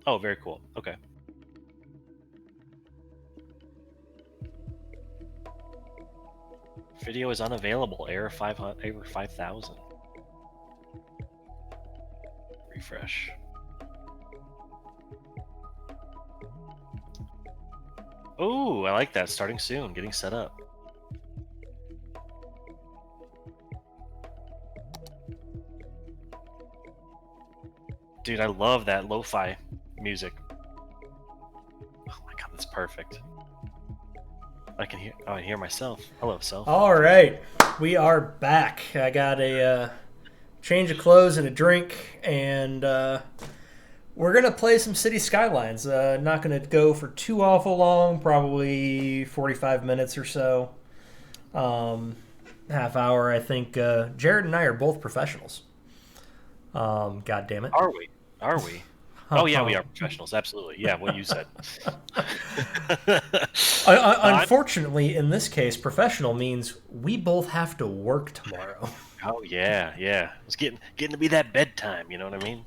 Oh, very cool. Okay. Video is unavailable. Error 500. Error 5000. Refresh. Oh, I like that. Starting soon. Getting set up. Dude, I love that lo-fi music. Oh my god, that's perfect. I can hear. Oh, I hear myself. Hello, self. All right, we are back. I got a change of clothes and a drink, and we're gonna play some City Skylines. Not gonna go for too awful long, probably 45 minutes or so. Half hour, I think. Jared and I are both professionals. God damn it. Are we? Are we? Oh yeah, we are professionals. Absolutely. Yeah, what you said. Unfortunately, in this case, professional means we both have to work tomorrow. Oh yeah, yeah. It's getting to be that bedtime. You know what I mean?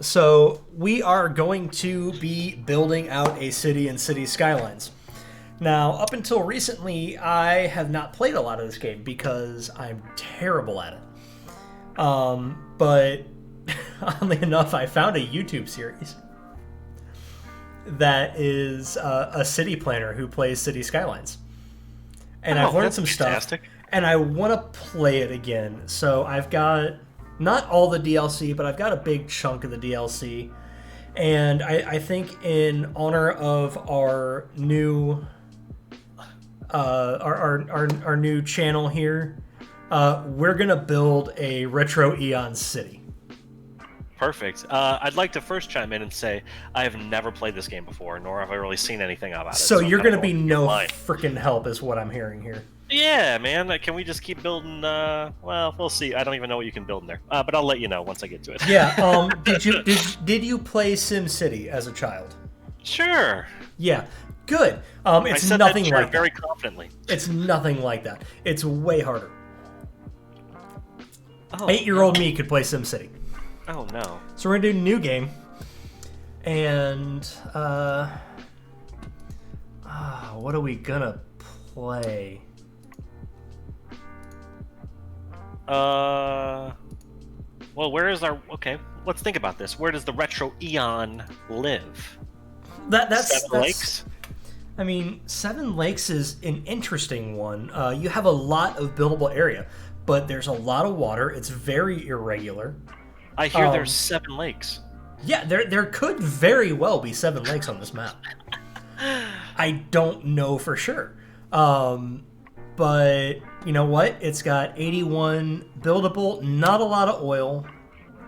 So we are going to be building out a city in City Skylines. Now, up until recently, I have not played a lot of this game because I'm terrible at it. But oddly enough, I found a YouTube series that is a city planner who plays City Skylines. And I've learned some fantastic stuff, and I want to play it again. So I've got not all the DLC, but I've got a big chunk of the DLC. And I think in honor of our new our new channel here, we're gonna build a RetroEon city. Perfect. I'd like to first chime in and say I have never played this game before, nor have I really seen anything about it. So you're gonna be no freaking help, is what I'm hearing here. Yeah, man. Can we just keep building? Well, we'll see. I don't even know what you can build in there, but I'll let you know once I get to it. Yeah. Did you play SimCity as a child? Sure. Yeah. Good. It's I said nothing that like very that. confidently. It's nothing like that. It's way harder. Oh, 8-year-old me could play SimCity. Oh no. So we're gonna do a new game, and what are we gonna play? Well, where is our? Okay, let's think about this. Where does the RetroEon live? That's Seven Lakes. I mean, Seven Lakes is an interesting one. You have a lot of buildable area, but there's a lot of water. It's very irregular. I hear there's 7 lakes. Yeah, there could very well be 7 lakes on this map. I don't know for sure. But you know what? It's got 81 buildable, not a lot of oil,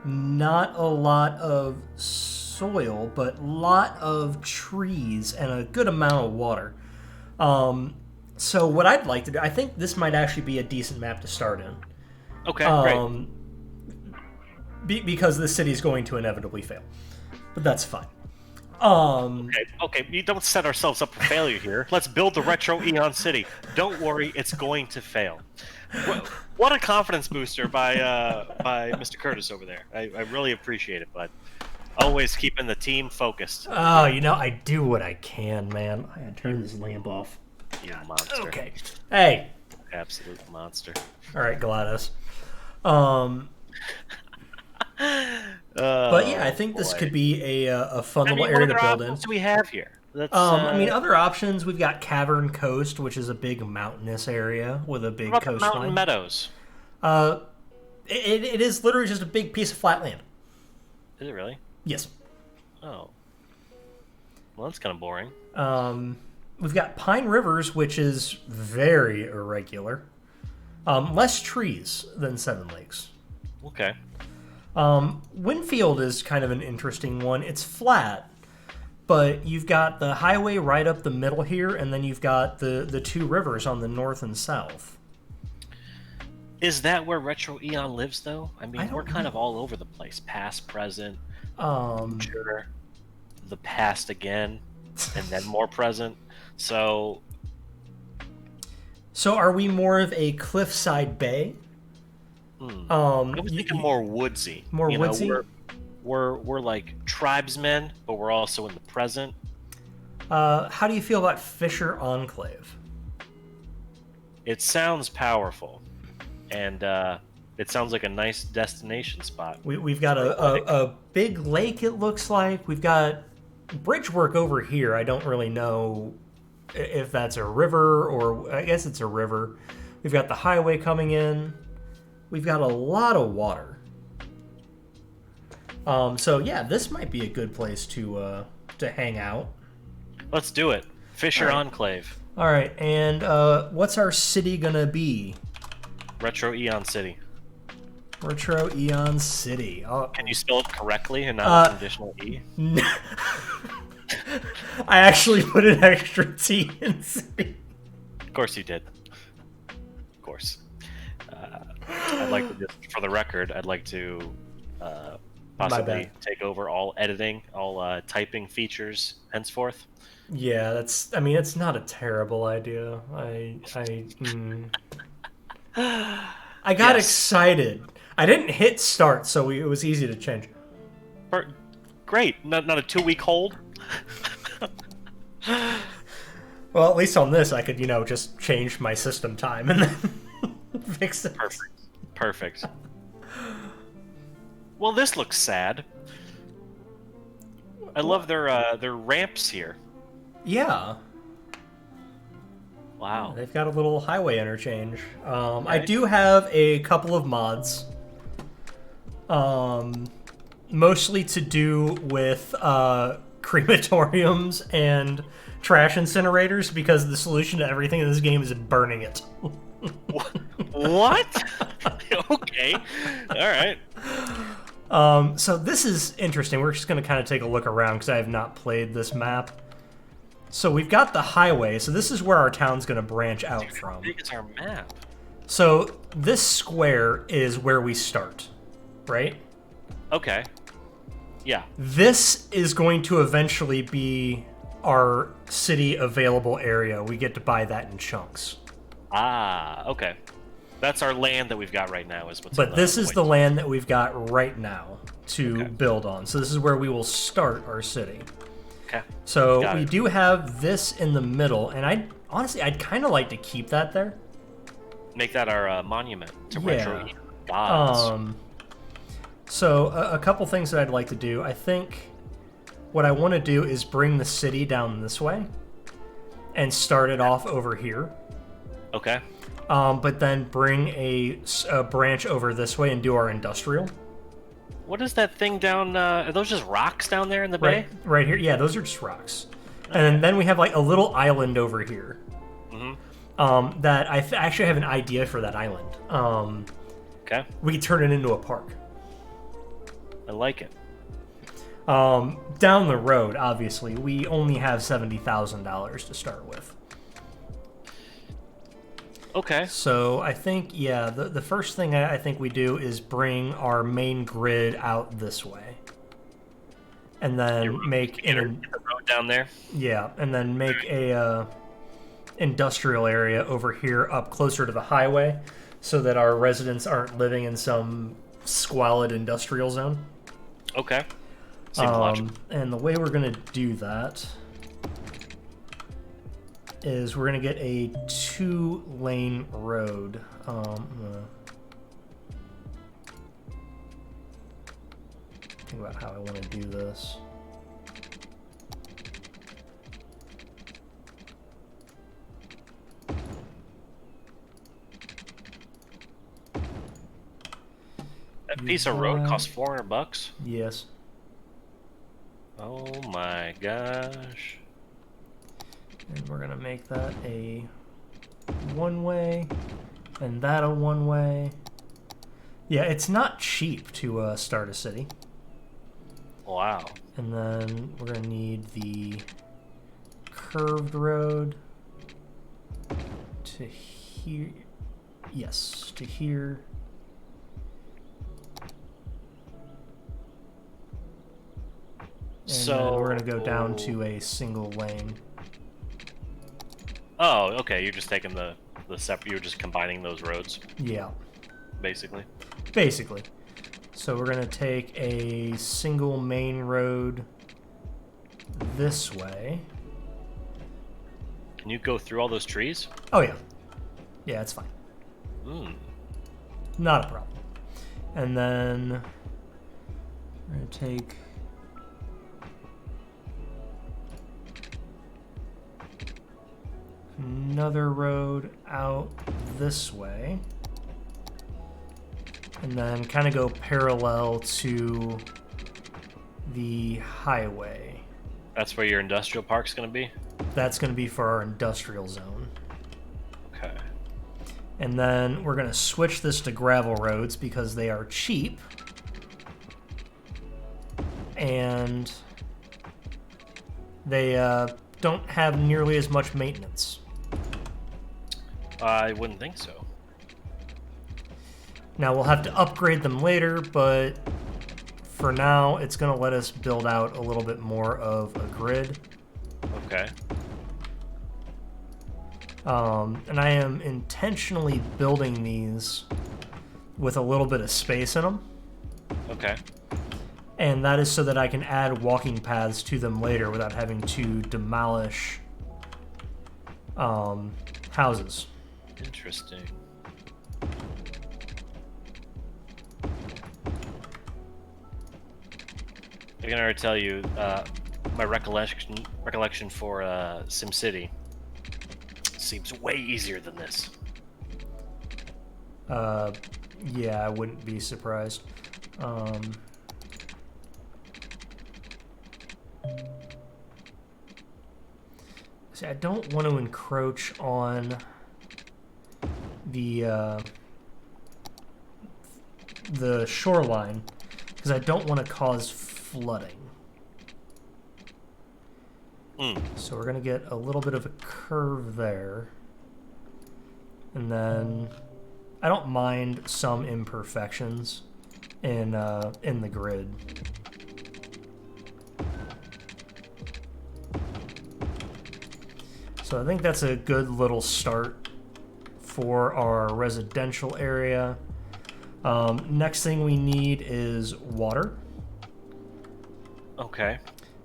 not a lot of soil, but a lot of trees and a good amount of water. So what I'd like to do, I think this might actually be a decent map to start in. Okay, great. Because the city is going to inevitably fail, but that's fine. Okay, we don't set ourselves up for failure here. Let's build the RetroEon city. Don't worry, it's going to fail. What a confidence booster by Mr. Curtis over there. I really appreciate it, bud. Always keeping the team focused. Oh, I do what I can, man. I gotta turn this lamp off. You monster. Okay. Hey. Absolute monster. All right, GLaDOS. But yeah, I think this could be a fun little area to build in. What do we have here? Other options, we've got Cavern Coast, which is a big mountainous area with a big coastline. Mountain Meadows? It is literally just a big piece of flat land. Is it really? Yes. Oh. Well, that's kind of boring. We've got Pine Rivers, which is very irregular. Less trees than Seven Lakes. Okay. Winfield is kind of an interesting one. It's flat, but you've got the highway right up the middle here, and then you've got the 2 rivers on the north and south. Is that where RetroEon lives, though? I mean, we're kind of all over the place. Past, present, future, the past again, and then more present. So are we more of a cliffside bay? I was thinking more woodsy. More woodsy? we're like tribesmen, but we're also in the present. How do you feel about Fisher Enclave? It sounds powerful, and it sounds like a nice destination spot. We've got a big lake, it looks like. We've got bridge work over here. I don't really know if that's a river, or I guess it's a river. We've got the highway coming in. We've got a lot of water. So yeah, this might be a good place to hang out. Let's do it. Fisher Enclave. All right, and what's our city gonna be? RetroEon City. RetroEon City. Oh. Can you spell it correctly and not with an additional E? I actually put an extra T in city. Of course you did. Of course. I'd like to just, for the record, I'd like to possibly take over all editing, all typing features henceforth. Yeah, I mean, it's not a terrible idea. I got excited. I didn't hit start, so it was easy to change. Great. Not a 2-week hold? Well, at least on this, I could, just change my system time and then fix it. Perfect. Well, this looks sad. I love their ramps here. Yeah. Wow. They've got a little highway interchange. Okay. I do have a couple of mods. Mostly to do with crematoriums and trash incinerators, because the solution to everything in this game is burning it. What? Okay. All right. So this is interesting. We're just going to kind of take a look around because I have not played this map. So we've got the highway. So this is where our town's going to branch out from. How big is our map? So this square is where we start, right? Okay. Yeah. This is going to eventually be our city available area. We get to buy that in chunks. Ah, okay. That's our land that we've got right now. But this is the land that we've got right now to build on. So this is where we will start our city. Okay. So we do have this in the middle, and I'd kind of like to keep that there. Make that our monument to retro gods. So a couple things that I'd like to do. I think what I want to do is bring the city down this way and start it off over here. Okay. But then bring a branch over this way and do our industrial. What is that thing down? Are those just rocks down there in the bay? Right here. Yeah, those are just rocks. Okay. And then we have like a little island over here. Mm-hmm. That I actually have an idea for that island. Okay. We could turn it into a park. I like it. Down the road, obviously, we only have $70,000 to start with. Okay. So I think, yeah, the first thing I think we do is bring our main grid out this way. And then make the road down there. Yeah, and then make a industrial area over here up closer to the highway so that our residents aren't living in some squalid industrial zone. Okay. Seems logical. And the way we're going to do that is we're going to get a 2-lane road. I'm gonna think about how I want to do this. That piece of road costs $400. Yes. Oh my gosh. And we're gonna make that a one-way, and that a one-way. Yeah, it's not cheap to start a city. Wow. And then we're gonna need the curved road to here. Yes, to here. And so we're gonna go down to a single lane. Oh, okay. You're just taking the separate. You're just combining those roads. Yeah. Basically. Basically. So we're going to take a single main road this way. Can you go through all those trees? Oh, yeah. Yeah, it's fine. Not a problem. And then we're going to take... another road out this way. And then kind of go parallel to the highway. That's where your industrial park's going to be? That's going to be for our industrial zone. Okay. And then we're going to switch this to gravel roads because they are cheap. And they don't have nearly as much maintenance. I wouldn't think so. Now, we'll have to upgrade them later, but for now, it's going to let us build out a little bit more of a grid. Okay. And I am intentionally building these with a little bit of space in them. Okay. And that is so that I can add walking paths to them later without having to demolish houses. Interesting. I can already tell you, my recollection for SimCity seems way easier than this. Yeah, I wouldn't be surprised. See, I don't want to encroach on the shoreline because I don't want to cause flooding. So we're going to get a little bit of a curve there. And then I don't mind some imperfections in the grid. So I think that's a good little start for our residential area. Next thing we need is water. Okay.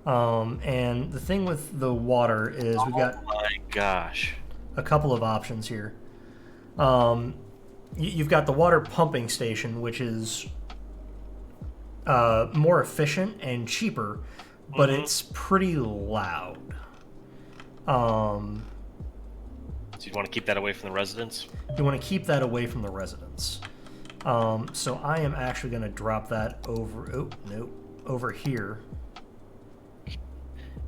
And the thing with the water is we've got... Oh my gosh. A couple of options here. You've got the water pumping station, which is more efficient and cheaper, but it's pretty loud. So you want to keep that away from the residents? You want to keep that away from the residents. So I am actually going to drop that over... over here.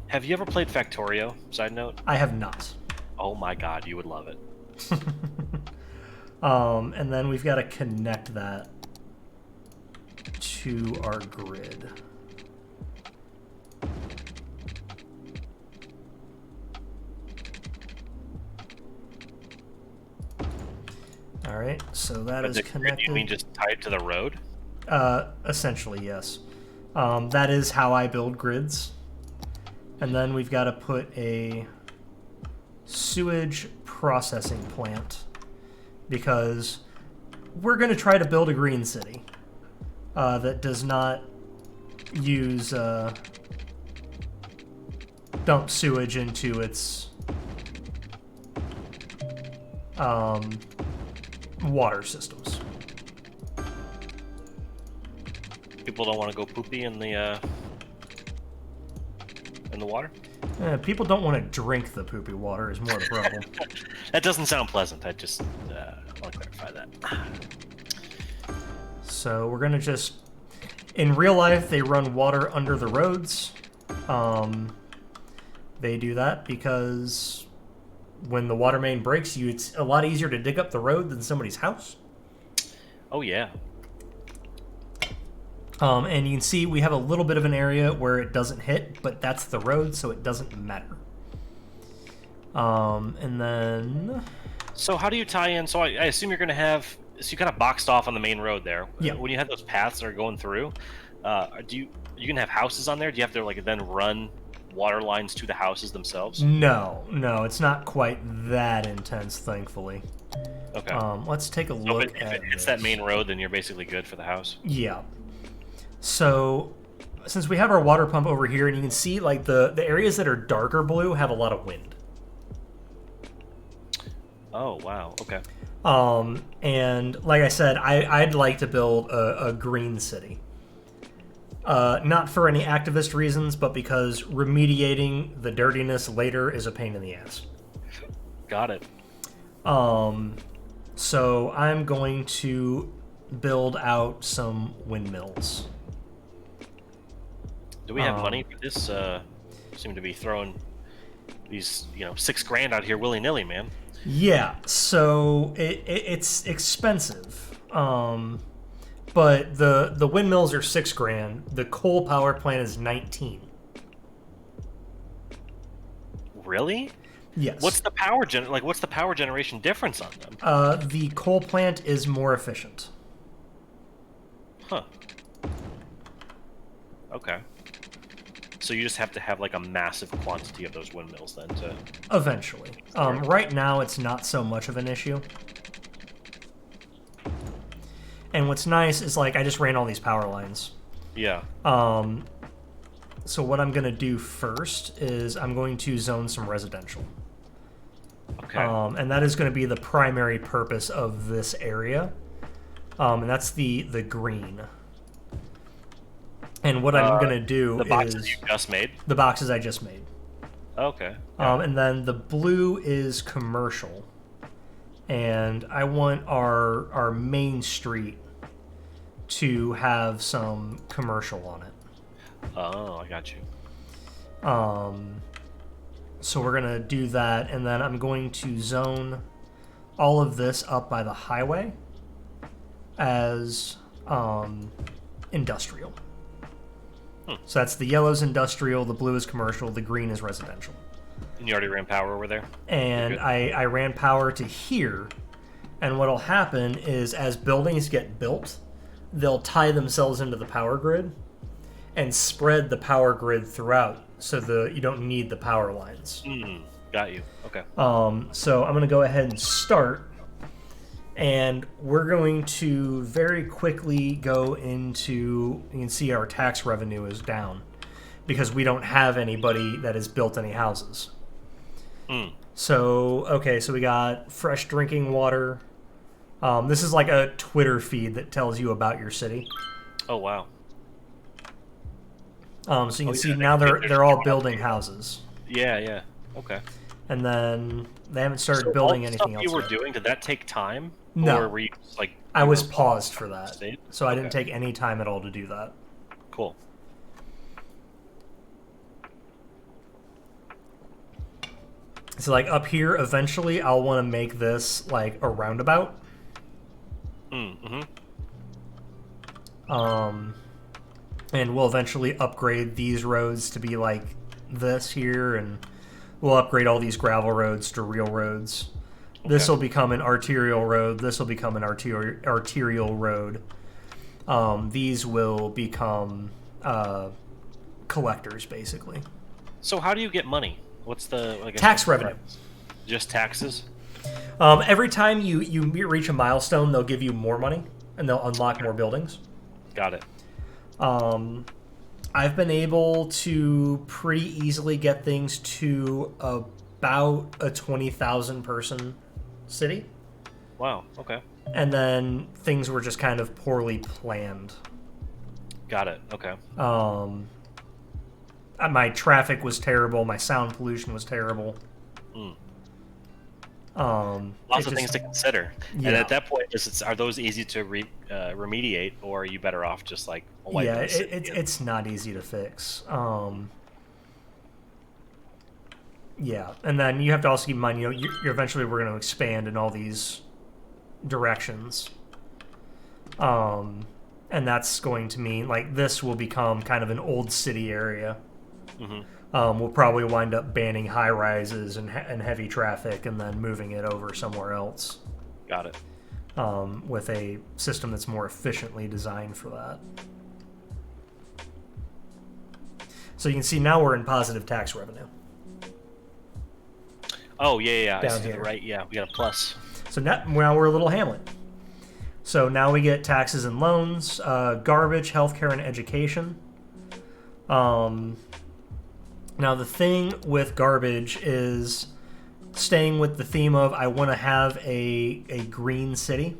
Have you ever played Factorio? Side note? I have not. Oh my god, you would love it. And then we've got to connect that to our grid. All right, so that is connected. You mean just tie it to the road? Essentially, yes. That is how I build grids. And then we've got to put a sewage processing plant because we're going to try to build a green city that does not use dump sewage into its water systems. People don't want to go poopy in the water? People don't want to drink the poopy water is more the problem. That doesn't sound pleasant. I just want to clarify that. So we're going to just... In real life, they run water under the roads. They do that because when the water main breaks, it's a lot easier to dig up the road than somebody's house. Oh, yeah. And you can see we have a little bit of an area where it doesn't hit, but that's the road, so it doesn't matter. And then... So how do you tie in? So I assume you're going to have... So you kind of boxed off on the main road there. Yeah. When you have those paths that are going through, you going to have houses on there? Do you have to like then run water lines to the houses themselves? No, it's not quite that intense, thankfully. Okay. Let's take a look at if it's that main road, then you're basically good for the house. Yeah. So, since we have our water pump over here, and you can see like the areas that are darker blue have a lot of wind. Oh wow. Okay. And like I said, I'd like to build a green city. Not for any activist reasons, but because remediating the dirtiness later is a pain in the ass. Got it. So I'm going to build out some windmills. Do we have money for this? Seem to be throwing these, $6,000 out here willy nilly, man. Yeah, so it's expensive. But the windmills are $6,000. The coal power plant is 19. Really? Yes. What's the power generation difference on them? The coal plant is more efficient. Huh. Okay. So you just have to have like a massive quantity of those windmills then to... Eventually. Right now, it's not so much of an issue. And what's nice is, like, I just ran all these power lines. Yeah. So what I'm going to do first is I'm going to zone some residential. Okay. And that is going to be the primary purpose of this area. And that's the green. And what I'm going to do the boxes is... you just made? The boxes I just made. Okay. And then the blue is commercial. And I want our main street to have some commercial on it. Oh, I got you. So we're going to do that, and then I'm going to zone all of this up by the highway as industrial. So that's the yellow's industrial, the blue is commercial, the green is residential. And you already ran power over there? And I ran power to here, and what'll happen is as buildings get built, they'll tie themselves into the power grid and spread the power grid throughout, so you don't need the power lines. Got you. Okay. So I'm going to go ahead and start, and we're going to very quickly go into... You can see our tax revenue is down because we don't have anybody that has built any houses. So, okay, so we got fresh drinking water. This is like a Twitter feed that tells you about your city. Oh, wow. So you can see now they're all building houses. Yeah. Okay. And then they haven't started building anything else you were yet. doing, did that take time? No. Or were you just, like... I was paused for that. State? So I didn't take any time at all to do that. Cool. So like up here, eventually I'll want to make this like a roundabout. And we'll eventually upgrade these roads to be like this here, and we'll upgrade all these gravel roads to real roads. Okay. This will become an arterial road. This will become an arterial road. These will become collectors, basically. So how do you get money? What's the tax revenue? Just taxes? Every time you reach a milestone, they'll give you more money, and they'll unlock more buildings. Got it. I've been able to pretty easily get things to about a 20,000 person city. Wow, okay. And then things were just kind of poorly planned. Got it, okay. My traffic was terrible, my sound pollution was terrible. Lots of things to consider. Yeah. And at that point, are those easy to remediate, or are you better off just like wiping the city? It's not easy to fix. Yeah, and then you have to also keep in mind, you're eventually we're going to expand in all these directions. And that's going to mean like this will become kind of an old city area. We'll probably wind up banning high rises and heavy traffic, and then moving it over somewhere else. Got it. With a system that's more efficiently designed for that. So you can see now we're in positive tax revenue. Oh yeah. Down I see here. right. Yeah, we got a plus. So now we're a little hamlet. So now we get taxes and loans, garbage, healthcare, and education. Now the thing with garbage is staying with the theme of I want to have a green city.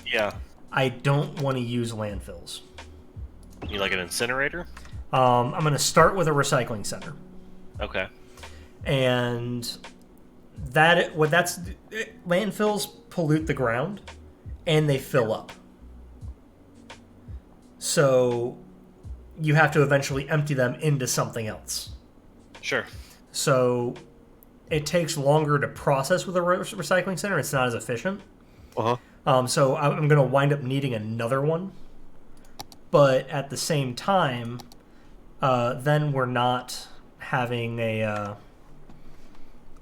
Yeah. I don't want to use landfills. You like an incinerator? I'm going to start with a recycling center. Okay. And landfills pollute the ground and they fill up. So you have to eventually empty them into something else. Sure. So it takes longer to process with a recycling center. It's not as efficient. So I'm going to wind up needing another one. But at the same time, then we're not having a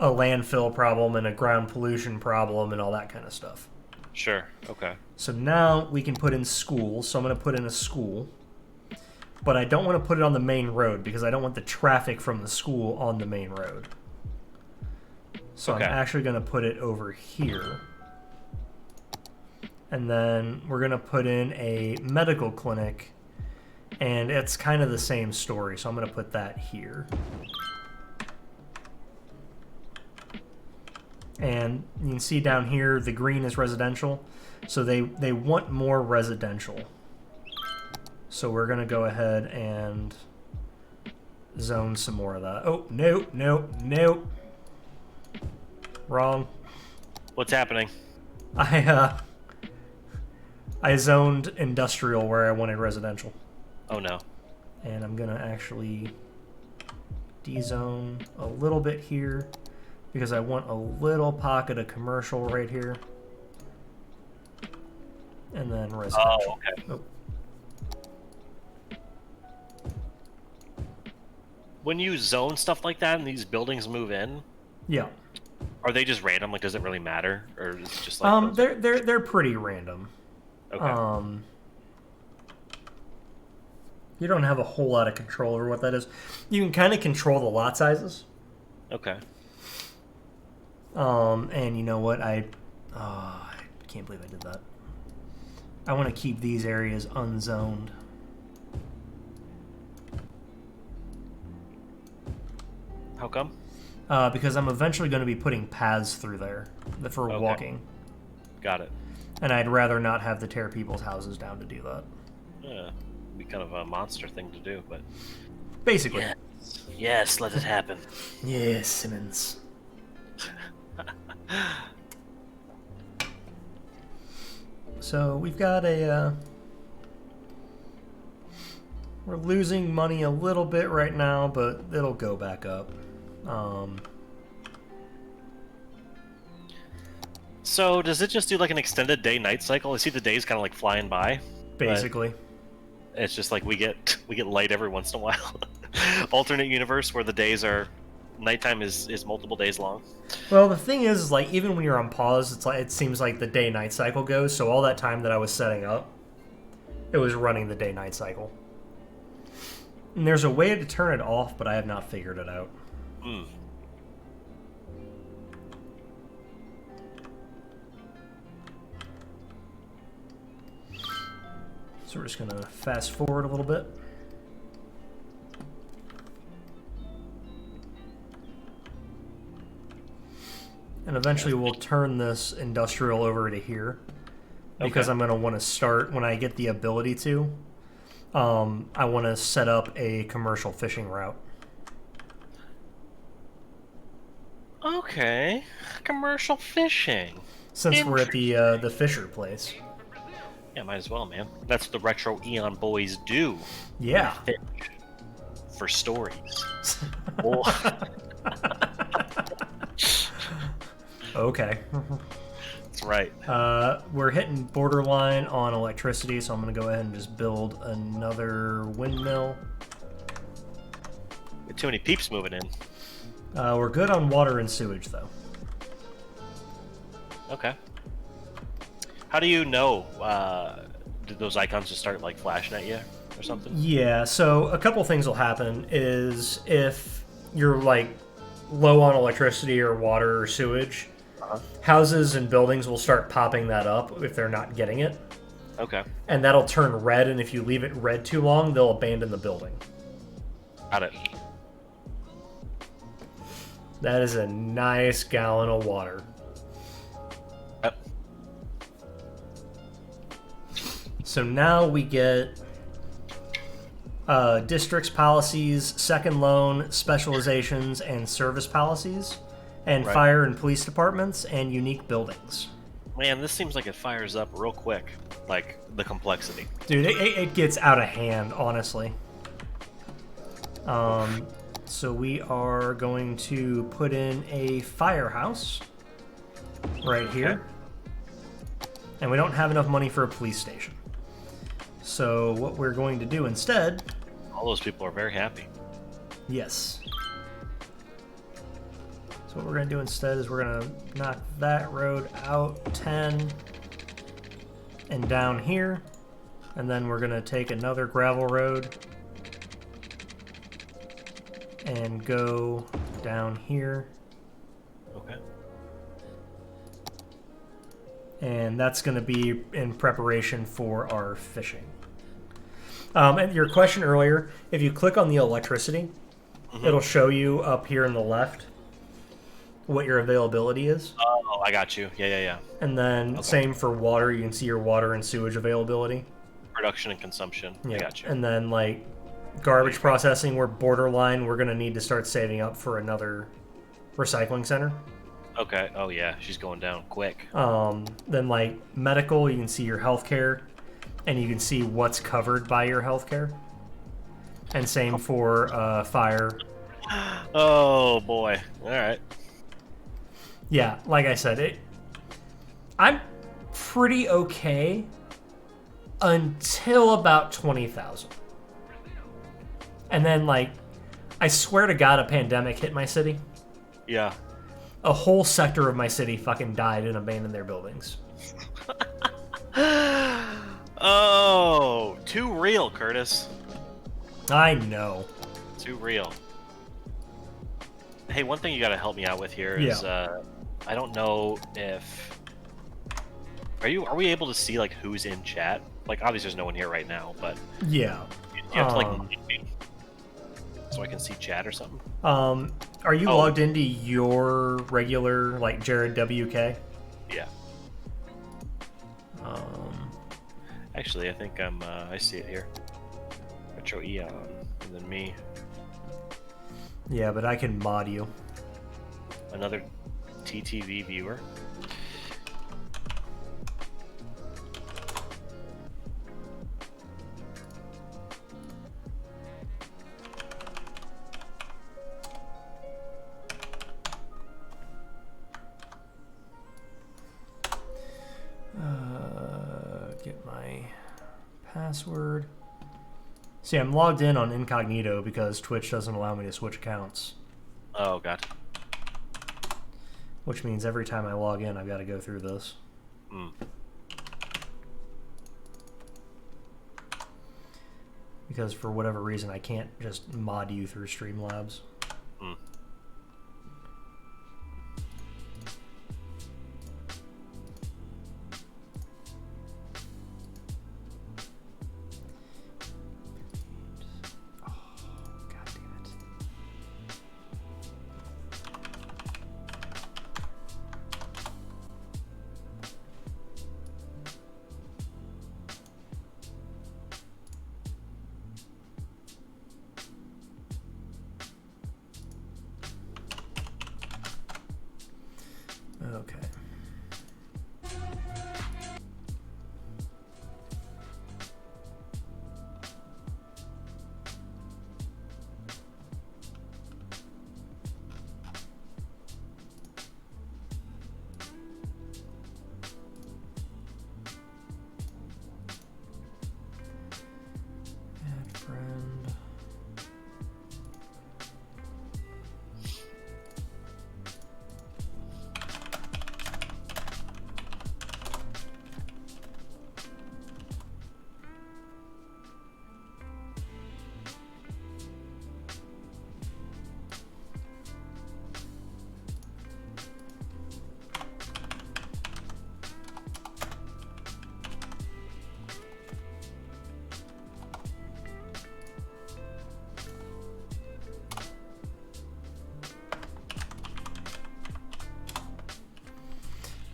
landfill problem and a ground pollution problem and all that kind of stuff. Sure. Okay. So now we can put in schools. So I'm going to put in a school. But I don't want to put it on the main road because I don't want the traffic from the school on the main road. So okay. I'm actually going to put it over here. And then we're going to put in a medical clinic. And it's kind of the same story. So I'm going to put that here. And you can see down here, the green is residential. So they want more residential. So we're going to go ahead and zone some more of that. Oh, nope, nope, nope. Wrong. What's happening? I zoned industrial where I wanted residential. Oh, no. And I'm going to actually dezone a little bit here because I want a little pocket of commercial right here. And then residential. Oh, okay. Oh. When you zone stuff like that and these buildings move in, yeah, are they just random? Like, does it really matter, or is it just like they're pretty random. Okay. You don't have a whole lot of control over what that is. You can kind of control the lot sizes. Okay. And you know what? I can't believe I did that. I want to keep these areas unzoned. How come? Because I'm eventually going to be putting paths through there for walking. Got it. And I'd rather not have to tear people's houses down to do that. Yeah, it'd be kind of a monster thing to do, but... Basically. Yes, let it happen. Yes, Simmons. So we've got a... We're losing money a little bit right now, but it'll go back up. So does it just do like an extended day-night cycle? I see the days kind of like flying by. Basically. It's just like we get light every once in a while. Alternate universe where the days are... Nighttime is multiple days long. Well, the thing is like, even when you're on pause, it's like it seems like the day-night cycle goes, so all that time that I was setting up, it was running the day-night cycle. And there's a way to turn it off, but I have not figured it out. Hmm. So we're just going to fast forward a little bit. And eventually we'll turn this industrial over to here. Because I'm going to want to start, when I get the ability to, I want to set up a commercial fishing route. Okay. Commercial fishing. Since we're at the Fisher place. Yeah, might as well, man. That's what the RetroEon boys do. Yeah. Fish for stories. Okay. That's right. We're hitting borderline on electricity, so I'm going to go ahead and just build another windmill. Got too many peeps moving in. We're good on water and sewage, though. Okay. How do you know? Did those icons just start like flashing at you or something? Yeah, so a couple things will happen is if you're like low on electricity or water or sewage, houses and buildings will start popping that up if they're not getting it. Okay. And that'll turn red, and if you leave it red too long, they'll abandon the building. Got it. That is a nice gallon of water. Yep. So now we get districts policies, second loan, specializations, and service policies, and Right. fire and police departments, and unique buildings. Man, this seems like it fires up real quick. Like, the complexity. Dude, it gets out of hand, honestly. So we are going to put in a firehouse right here. And we don't have enough money for a police station. So what we're going to do instead... All those people are very happy. Yes. So what we're going to do instead is we're going to knock that road out 10 and down here. And then we're going to take another gravel road and go down here. Okay. And that's going to be in preparation for our fishing. And your question earlier, if you click on the electricity, it'll show you up here in the left what your availability is. Oh, I got you. Yeah. And then same for water. You can see your water and sewage availability. Production and consumption. Yeah. I got you. And then like garbage processing, we're borderline. We're going to need to start saving up for another recycling center. Okay. Oh, yeah. She's going down quick. Then like medical, you can see your healthcare, and you can see what's covered by your healthcare. And same for fire. Oh, boy. All right. Yeah, like I said, I'm pretty okay until about 20,000. And then, like, I swear to God, a pandemic hit my city. Yeah. A whole sector of my city fucking died and abandoned their buildings. Oh, too real, Curtis. I know. Too real. Hey, one thing you got to help me out with here is I don't know if are we able to see like who's in chat? Like obviously there's no one here right now, but yeah, you have to like mute me so I can see chat or something. Are you logged into your regular like Jared WK? Yeah. Actually, I think I see it here. RetroEon, and then me. Yeah, but I can mod you. Another TTV viewer. Get my password. See, I'm logged in on incognito because Twitch doesn't allow me to switch accounts. Oh, God. Which means every time I log in, I've got to go through this. Because for whatever reason, I can't just mod you through Streamlabs. Okay. Add friend.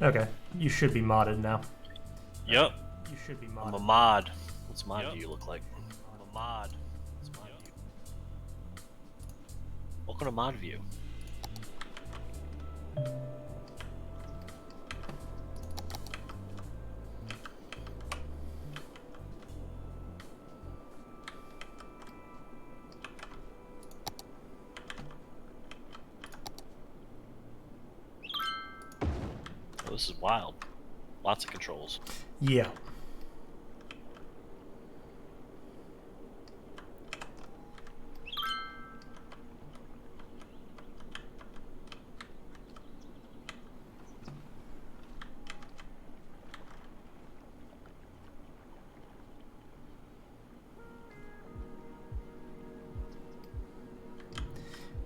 Okay, you should be modded now. Yep. You should be modded. I'm a mod. What's mod do you look like? I'm a mod. What's mod view? Welcome to mod view. Oh, this is wild. Lots of controls. Yeah.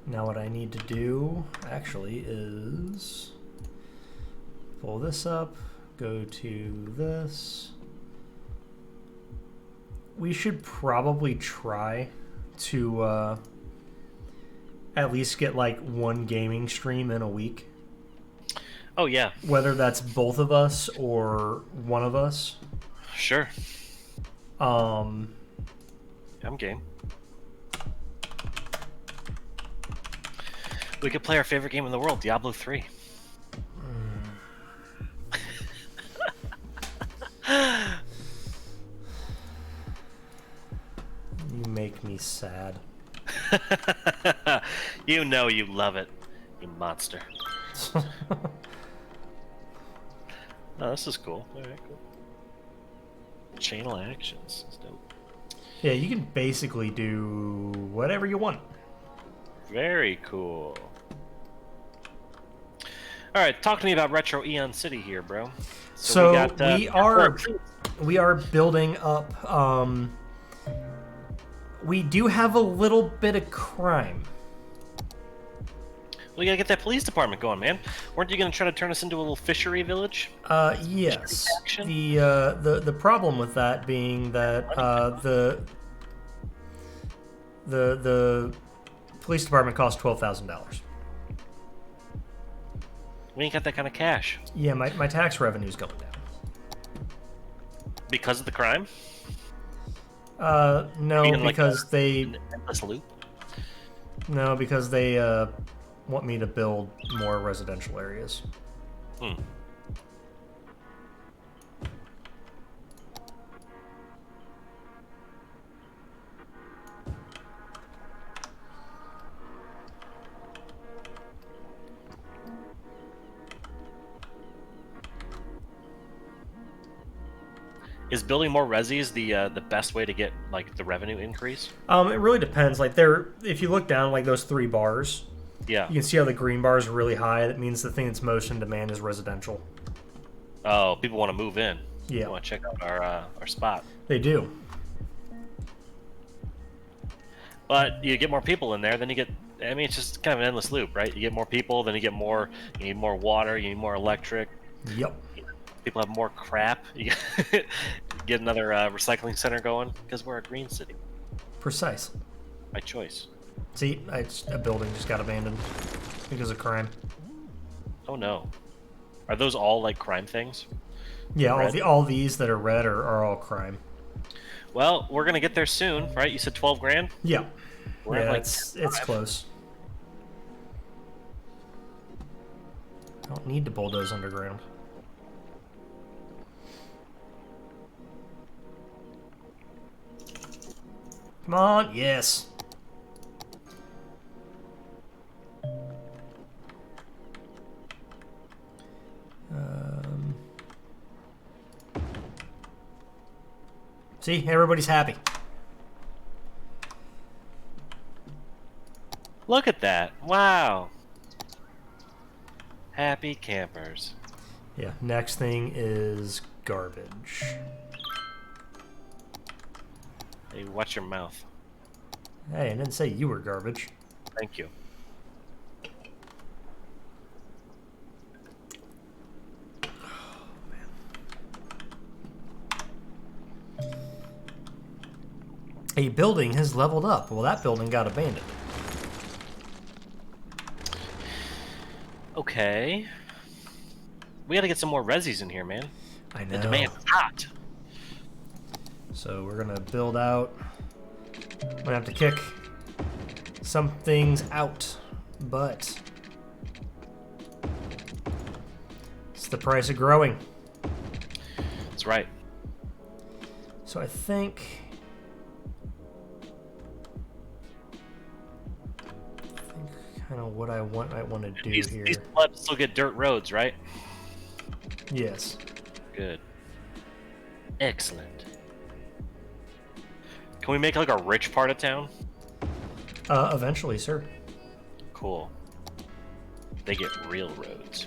Now what I need to do, actually, is pull this up, go to this. We should probably try to at least get like one gaming stream in a week. Oh, yeah. Whether that's both of us or one of us. Sure. I'm game. We could play our favorite game in the world, Diablo 3. You make me sad. You know you love it, you monster. Oh, this is cool. Alright, cool. Channel actions. That's dope. Yeah, you can basically do whatever you want. Very cool. Alright, talk to me about RetroEon City here, bro. So we we are building up. We do have a little bit of crime. Well, you gotta get that police department going, man. Weren't you gonna try to turn us into a little fishery village? Yes. The problem with that being that the police department costs $12,000. We ain't got that kind of cash. Yeah, my tax revenue's going down. Because of the crime? No, Being because like they an endless loop. no, because they want me to build more residential areas. Hmm. Is building more resis the best way to get like the revenue increase? It really depends. Like if you look down like those 3 bars, Yeah. you can see how the green bars are really high. That means the thing that's most in demand is residential. Oh, people want to move in. Yeah. They want to check out our spot. They do. But you get more people in there, then you get. I mean, it's just kind of an endless loop, right? You get more people, then you get more. You need more water. You need more electric. Yep. People have more crap. You get another recycling center going because we're a green city. Precisely. By choice. See, a building just got abandoned because of crime. Oh no. Are those all like crime things? Yeah, Red? all these that are red are all crime. Well, we're gonna get there soon, right? You said 12 grand? Yeah. We're at, Yeah, like, it's 5. close. I don't need to bulldoze underground. Come on, yes. See, everybody's happy. Look at that. Wow. Happy campers. Yeah, next thing is garbage. Hey, watch your mouth. Hey, I didn't say you were garbage. Thank you. A building has leveled up. Well, that building got abandoned. Okay. We gotta get some more resis in here, man. I know. The demand is hot. So we're gonna build out. I'm gonna have to kick some things out, but it's the price of growing. That's right. So I think kind of what I want to do here. These plebs still get dirt roads, right? Yes. Good. Excellent. Can we make like a rich part of town? Eventually, sir. Cool. They get real roads.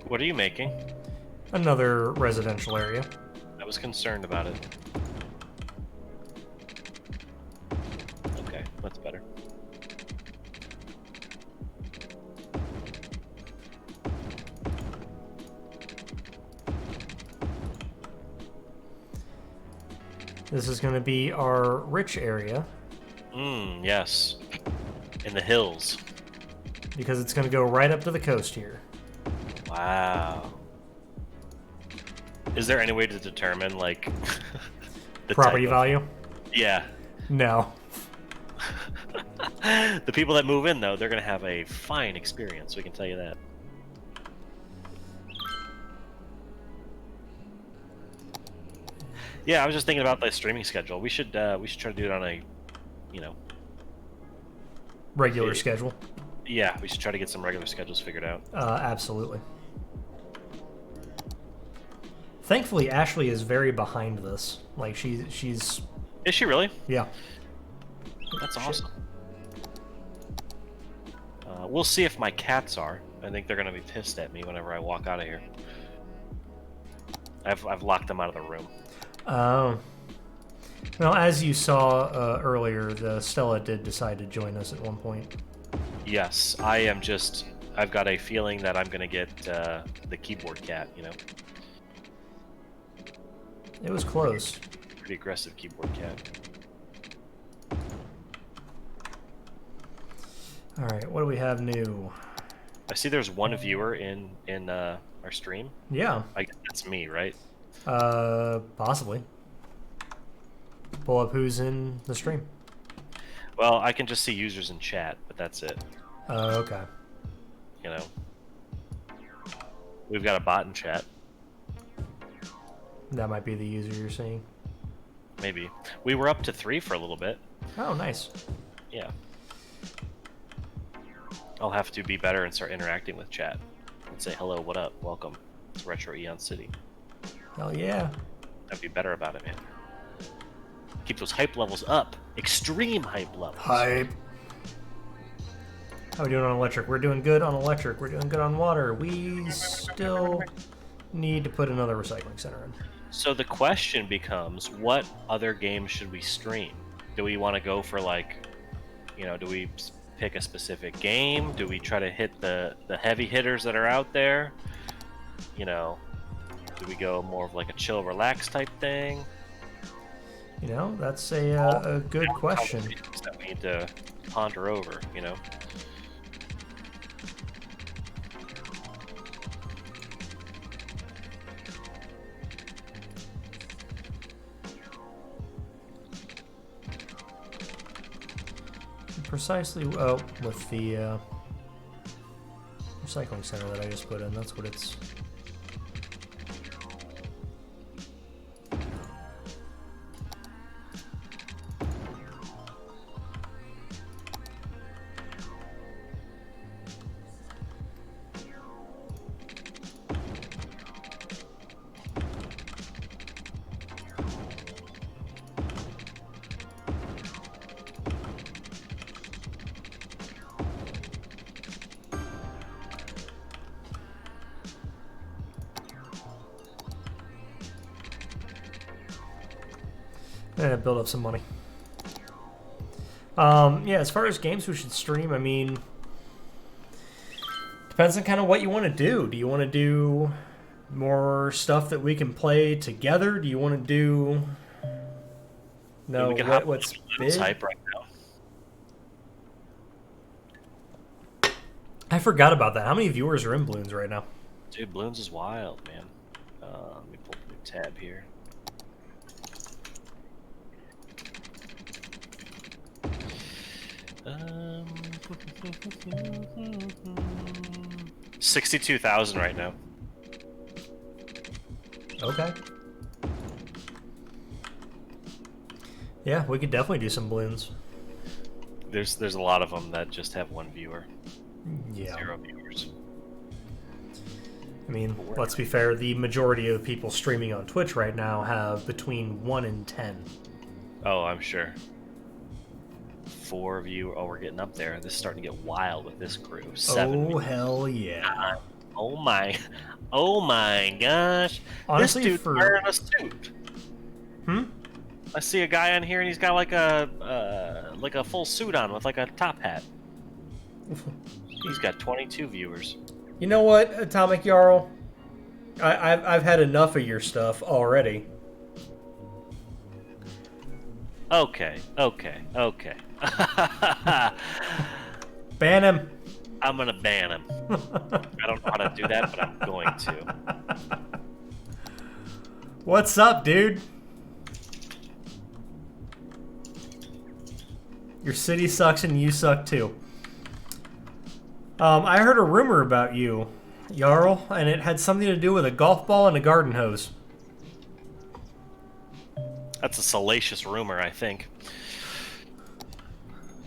What are you making? Another residential area. I was concerned about it. Okay, that's better. This is going to be our rich area. Yes. In the hills. Because it's going to go right up to the coast here. Wow. Is there any way to determine, like, the Property type of... value? Yeah. No. The people that move in, though, they're going to have a fine experience, we can tell you that. Yeah, I was just thinking about the streaming schedule. We should try to do it on a, you know... Regular schedule? Yeah, we should try to get some regular schedules figured out. Absolutely. Thankfully, Ashley is very behind this. Like, she's... Is she really? Yeah. That's awesome. We'll see if my cats are. I think they're going to be pissed at me whenever I walk out of here. I've locked them out of the room. Oh. Well, as you saw earlier, the Stella did decide to join us at one point. Yes, I am just... I've got a feeling that I'm going to get the keyboard cat, you know? It was close. Pretty aggressive keyboard cat. Alright, what do we have new? I see there's one viewer in our stream. Yeah. I guess that's me, right? Possibly. Pull up who's in the stream. Well, I can just see users in chat, but that's it. Okay. You know? We've got a bot in chat. That might be the user you're seeing. Maybe. We were up to 3 for a little bit. Oh, nice. Yeah. I'll have to be better and start interacting with chat. And say, hello, what up, welcome to RetroEon City. Hell yeah. I'd be better about it, man. Keep those hype levels up. Extreme hype levels. Hype. How are we doing on electric? We're doing good on electric. We're doing good on water. We still need to put another recycling center in. So the question becomes, what other games should we stream? Do we want to go for, like, you know, do we pick a specific game? Do we try to hit the heavy hitters that are out there? You know, do we go more of like a chill, relax type thing? You know, that's a good question. That we need to ponder over, you know? Precisely, with the recycling center that I just put in, that's what it's... And build up some money. Yeah, as far as games we should stream, I mean, depends on kind of what you want to do. Do you want to do more stuff that we can play together? Do you want to do... No, we can hop what's big? big? Hype right now. I forgot about that. How many viewers are in Bloons right now? Dude, Bloons is wild, man. Let me pull the tab here. Um, 62,000 right now. Okay. Yeah, we could definitely do some Bloons. There's a lot of them that just have one viewer. Yeah. 0 viewers. I mean, let's be fair, the majority of people streaming on Twitch right now have between 1 and 10. Oh, I'm sure. 4 viewer. Oh, we're getting up there. This is starting to get wild with this crew. 7. Oh, hell yeah. Oh my. Oh my gosh. Honestly, this dude's wearing a suit. Hmm? I see a guy on here and he's got like a full suit on with like a top hat. He's got 22 viewers. You know what, Atomic Jarl? I've had enough of your stuff already. Okay. Ban him. I'm gonna ban him. I don't know how to do that, but I'm going to. What's up, dude? Your city sucks and you suck too. I heard a rumor about you, Jarl, and it had something to do with a golf ball and a garden hose. That's a salacious rumor, I think.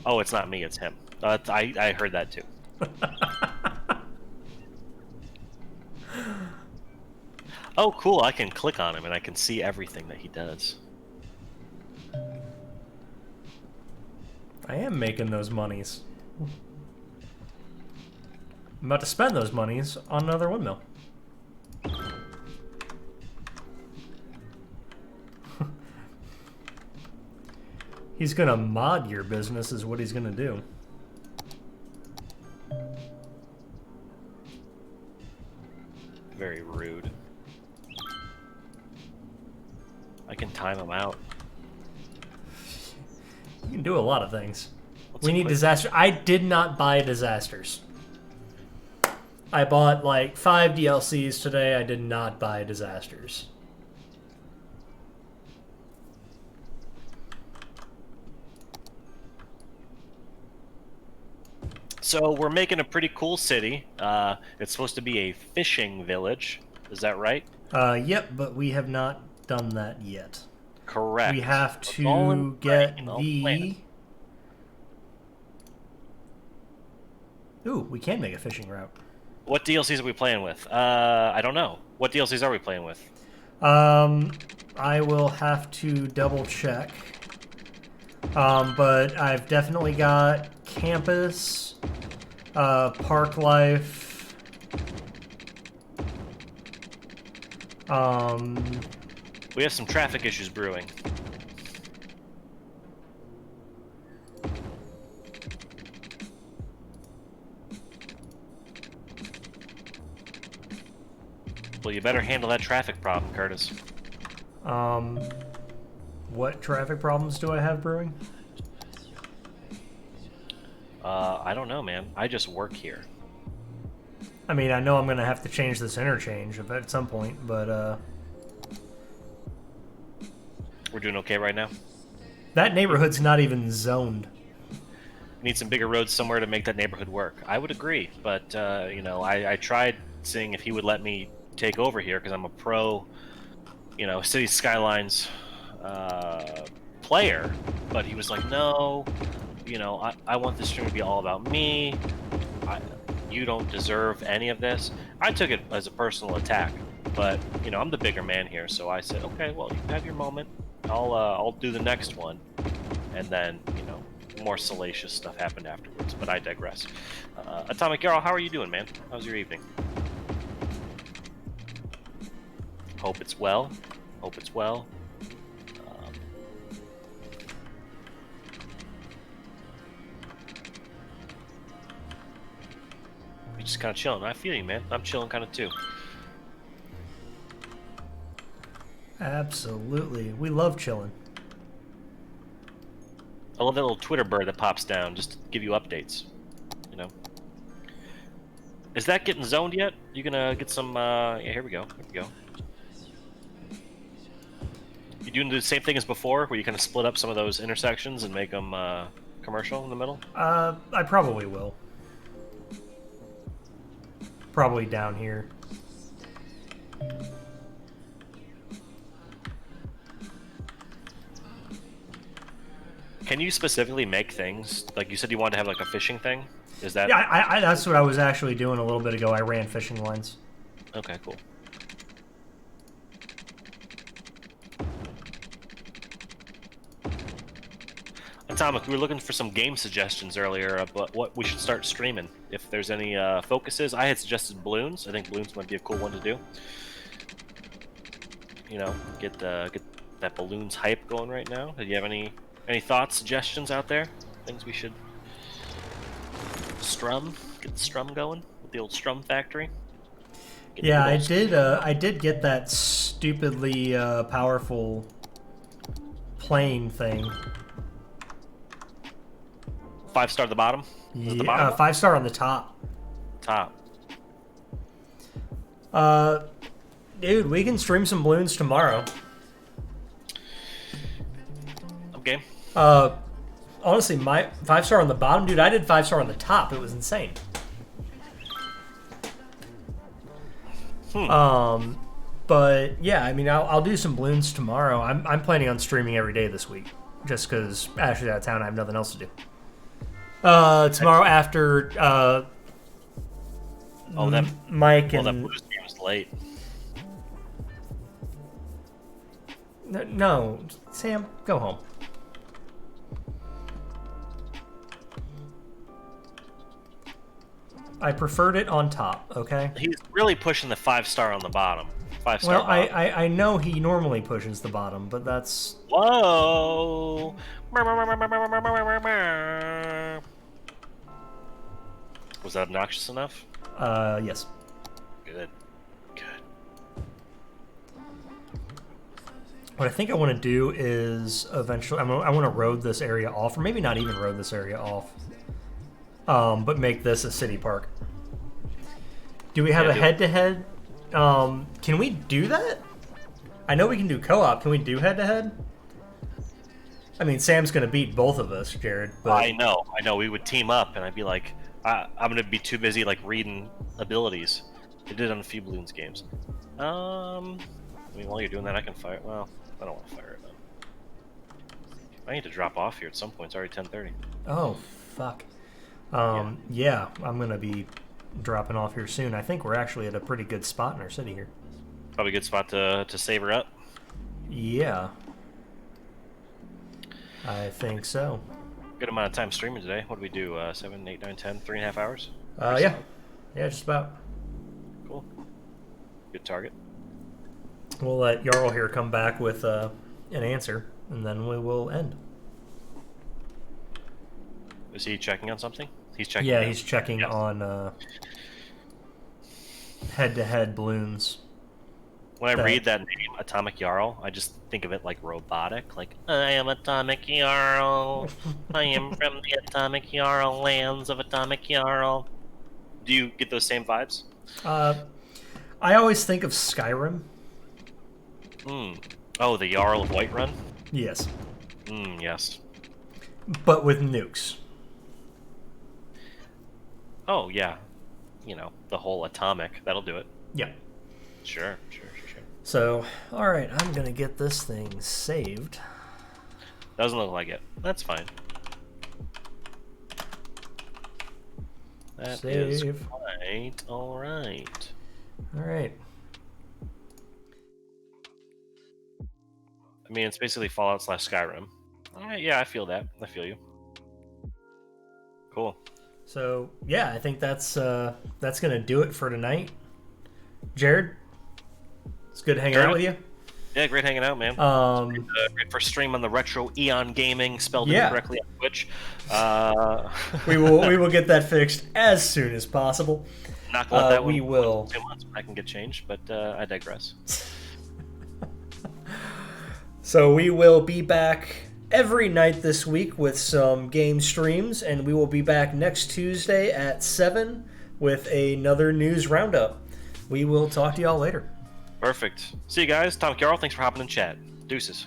Oh, it's not me, it's him. I heard that too. Oh, cool, I can click on him and I can see everything that he does. I am making those monies. I'm about to spend those monies on another windmill. He's gonna mod your business is what he's gonna do. Very rude. I can time him out. You can do a lot of things. What's We need disaster. I did not buy disasters. I bought like 5 DLCs today. I did not buy disasters. So we're making a pretty cool city. It's supposed to be a fishing village. Is that right? Yep, but we have not done that yet. Correct. We have It's all in to get planning, all the... planning. Ooh, we can make a fishing route. What DLCs are we playing with? I don't know. What DLCs are we playing with? I will have to double check. But I've definitely got campus, park life, We have some traffic issues brewing. Well, you better handle that traffic problem, Curtis. what traffic problems do I have brewing? I don't know, man. I just work here. I mean, I know I'm gonna have to change this interchange at some point, but, We're doing okay right now? that neighborhood's not even zoned. Need some bigger roads somewhere to make that neighborhood work. I would agree, but, you know, I tried seeing if he would let me take over here, because I'm a pro, you know, City Skylines player, but he was like, no, you know, I want this stream to be all about me. You don't deserve any of this. I took it as a personal attack, but, you know, I'm the bigger man here, so I said, okay, well, you can have your moment. I'll do the next one, and then, you know, more salacious stuff happened afterwards, but I digress. Atomic Jarl, how are you doing, man? How's your evening? Hope it's well. Hope it's well. just kind of chilling. I feel you, man. I'm chilling kind of too. Absolutely. We love chilling. I love that little Twitter bird that pops down just to give you updates. You know. Is that getting zoned yet? You gonna get some? Yeah, here we go. Here we go. You doing the same thing as before, where you kind of split up some of those intersections and make them commercial in the middle? I probably will. Probably down here. Can you specifically make things like you said you wanted to have like a fishing thing? Is that? Yeah, that's what I was actually doing a little bit ago. I ran fishing lines. Okay, cool. Atomic, we were looking for some game suggestions earlier about what we should start streaming. If there's any focuses, I had suggested balloons. I think balloons might be a cool one to do. You know, get that balloons hype going right now. Do you have any thoughts, suggestions out there? Things we should get the strum going with the old strum factory. Yeah, I did get that stupidly powerful plane thing. 5-star at the bottom? Is it the bottom? 5-star on the top. Top. Dude, we can stream some balloons tomorrow. Okay. Honestly, my 5-star on the bottom, dude, I did 5-star on the top. It was insane. But yeah, I mean, I'll do some balloons tomorrow. I'm planning on streaming every day this week, just because Ashley's out of town. I have nothing else to do. Tomorrow after Mike and that Blues game is late. No, Sam, go home. I preferred it on top, okay? He's really pushing the 5-star on the bottom. 5-star. Well, I know he normally pushes the bottom, but that's... Whoa! Was that obnoxious enough? Yes. Good. What I think I want to do is eventually... I want to road this area off, or maybe not even road this area off. But make this a city park. Do we have a head-to-head? Can we do that? I know we can do co-op. Can we do head-to-head? I mean, Sam's going to beat both of us, Jared. But... I know. We would team up, and I'd be like, I'm going to be too busy, like, reading abilities. I did it on a few Balloons games. I mean, while you're doing that, I can fire it. Well, I don't want to fire it, though. I need to drop off here at some point. It's already 10:30. Oh, fuck. Yeah, I'm going to be dropping off here soon. I think we're actually at a pretty good spot in our city here. Probably a good spot to savor up. Yeah. I think so. Good amount of time streaming today. What do we do? 7, 8, 9, 10, 3.5 hours? Yeah. Yeah, just about. Cool. Good target. We'll let Jarl here come back with an answer, and then we will end. Is he checking on something? He's checking. Yeah, he's checking on head-to-head balloons. When I read that name, Atomic Jarl, I just think of it like robotic. Like, I am Atomic Jarl. I am from the Atomic Jarl lands of Atomic Jarl. Do you get those same vibes? I always think of Skyrim. Oh, the Jarl of Whiterun? Yes. Yes. But with nukes. Oh, yeah. You know, the whole atomic. That'll do it. Yeah. Sure. So, alright, I'm going to get this thing saved. Doesn't look like it. That's fine. That is quite alright. Alright. I mean, it's basically Fallout / Skyrim. Alright, yeah, I feel that. I feel you. Cool. So, yeah, I think that's going to do it for tonight. Jared, it's good hanging out with you. Yeah, great hanging out, man. Great first stream on the RetroEon Gaming, spelled incorrectly on Twitch. We will get that fixed as soon as possible. Not gonna let that we one will. 2 months when I can get changed, but I digress. So we will be back every night this week with some game streams, and we will be back next Tuesday at 7 with another news roundup. We will talk to y'all later. Perfect. See you guys. Tom Carroll, thanks for hopping in chat. Deuces.